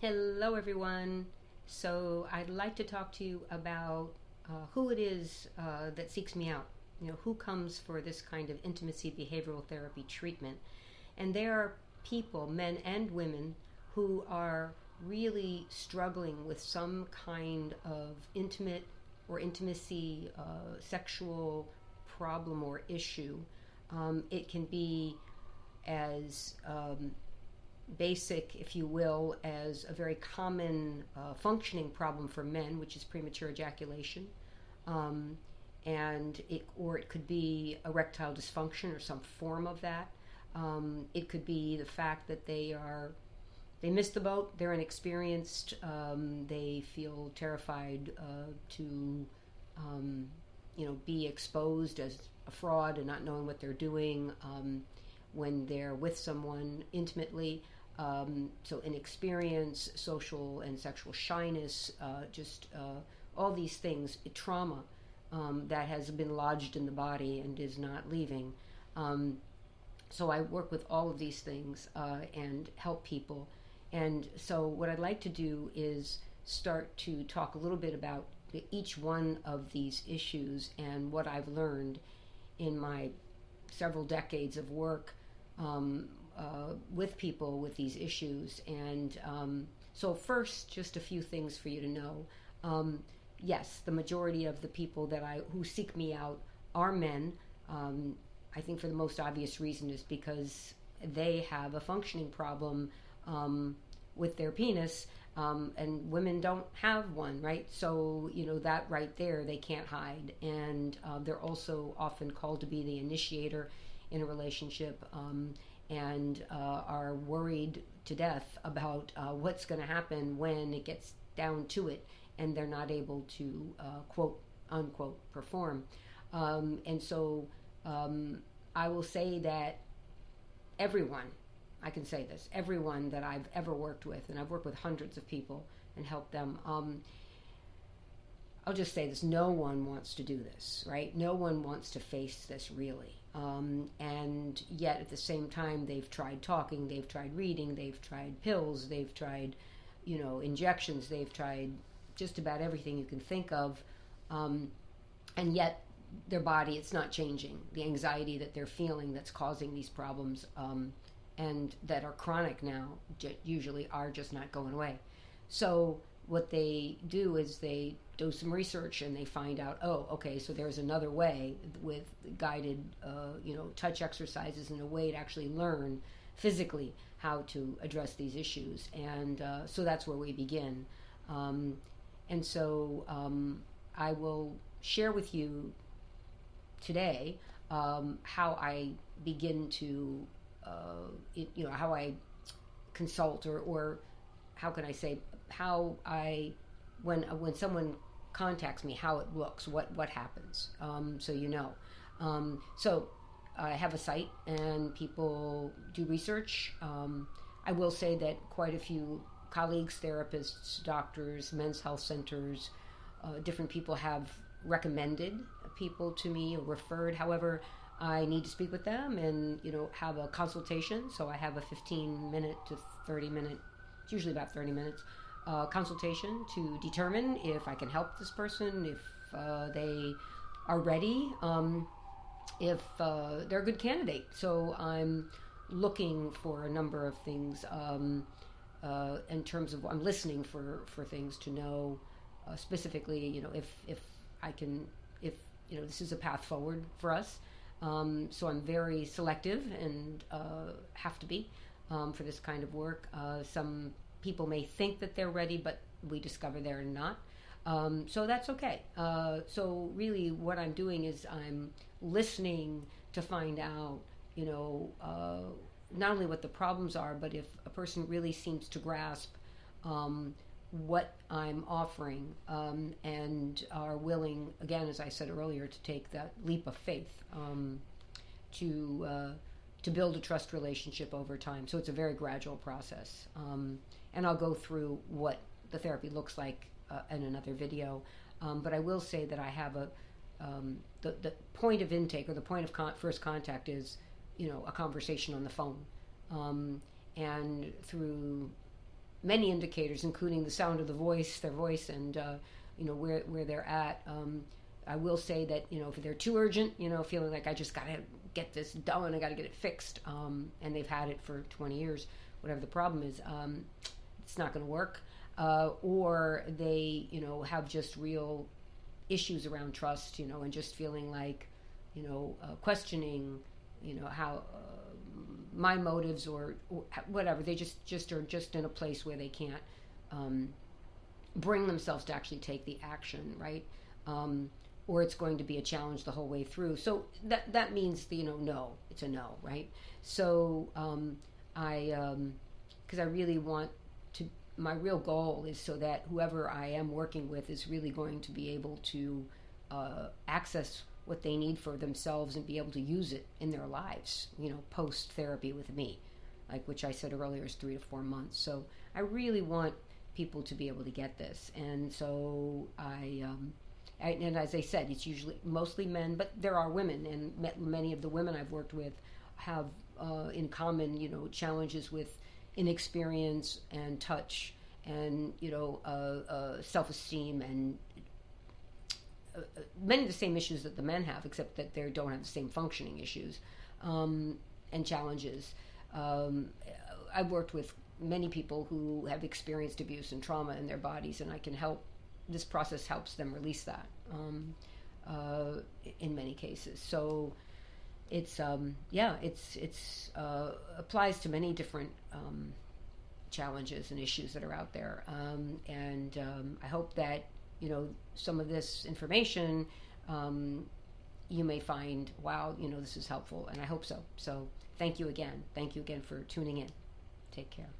Hello, everyone. So, I'd like to talk to you about who it is that seeks me out. Who comes for this kind of intimacy behavioral therapy treatment. And there are people, men and women, who are really struggling with some kind of intimate or intimacy, sexual problem or issue. It can be as basic, if you will, as a very common functioning problem for men, which is premature ejaculation, or it could be erectile dysfunction or some form of that. It could be the fact that they missed the boat, they're inexperienced, they feel terrified to be exposed as a fraud and not knowing what they're doing when they're with someone intimately. So inexperience, social and sexual shyness, just all these things, trauma that has been lodged in the body and is not leaving. So I work with all of these things and help people. And so what I'd like to do is start to talk a little bit about each one of these issues and what I've learned in my several decades of work with people with these issues. And so first, just a few things for you to know. Yes, the majority of the people who seek me out are men. I think for the most obvious reason is because they have a functioning problem with their penis, and women don't have one, right? So, that right there, they can't hide. And they're also often called to be the initiator in a relationship, and are worried to death about what's going to happen when it gets down to it and they're not able to quote unquote perform. And so I will say that I can say this, everyone that I've ever worked with, and I've worked with hundreds of people and helped them, I'll just say this, no one wants to do this, right? No one wants to face this, really. And yet at the same time, they've tried talking, they've tried reading, they've tried pills, they've tried, injections, they've tried just about everything you can think of. And yet their body, it's not changing. The anxiety that they're feeling that's causing these problems, and that are chronic now, usually are just not going away. So what they do is they do some research and they find out, oh, okay, so there's another way with guided, touch exercises and a way to actually learn physically how to address these issues. And so that's where we begin. And so I will share with you today how I begin to, how I consult, or how can I say, how I, when someone contacts me, how it looks, what happens, so so I have a site and people do research. I will say that quite a few colleagues, therapists, doctors, men's health centers, different people have recommended people to me or referred. However, I need to speak with them and have a consultation. So I have a 15-minute to 30-minute, it's usually about 30 minutes, consultation to determine if I can help this person, if they are ready, if they're a good candidate. So I'm looking for a number of things in terms of, I'm listening for things to know specifically, if I can, if this is a path forward for us. So I'm very selective and have to be for this kind of work. Some people may think that they're ready, but we discover they're not. So that's okay. So really what I'm doing is I'm listening to find out, not only what the problems are, but if a person really seems to grasp what I'm offering, and are willing, again, as I said earlier, to take that leap of faith to build a trust relationship over time. So it's a very gradual process. And I'll go through what the therapy looks like in another video. But I will say that I have the point of intake, or the point of first contact, is a conversation on the phone. And through many indicators, including the sound of their voice, and where they're at. I will say that if they're too urgent, feeling like I just got to get this done, I got to get it fixed, and they've had it for 20 years, whatever the problem is, it's not going to work. Or they, have just real issues around trust, and just feeling like, questioning, how my motives or whatever. They just are just in a place where they can't bring themselves to actually take the action, right? Or it's going to be a challenge the whole way through. So that means no, it's a no, right? So because I really want to. My real goal is so that whoever I am working with is really going to be able to access what they need for themselves and be able to use it in their lives, post therapy with me, like which I said earlier is 3 to 4 months. So I really want people to be able to get this, and so and as I said, it's usually mostly men, but there are women, and many of the women I've worked with have in common, challenges with inexperience and touch and self-esteem and many of the same issues that the men have, except that they don't have the same functioning issues and challenges. I've worked with many people who have experienced abuse and trauma in their bodies, and I can help. This process helps them release that in many cases. So it's applies to many different challenges and issues that are out there, and I hope that some of this information you may find, wow, this is helpful, and I hope so. So thank you again for tuning in. Take care.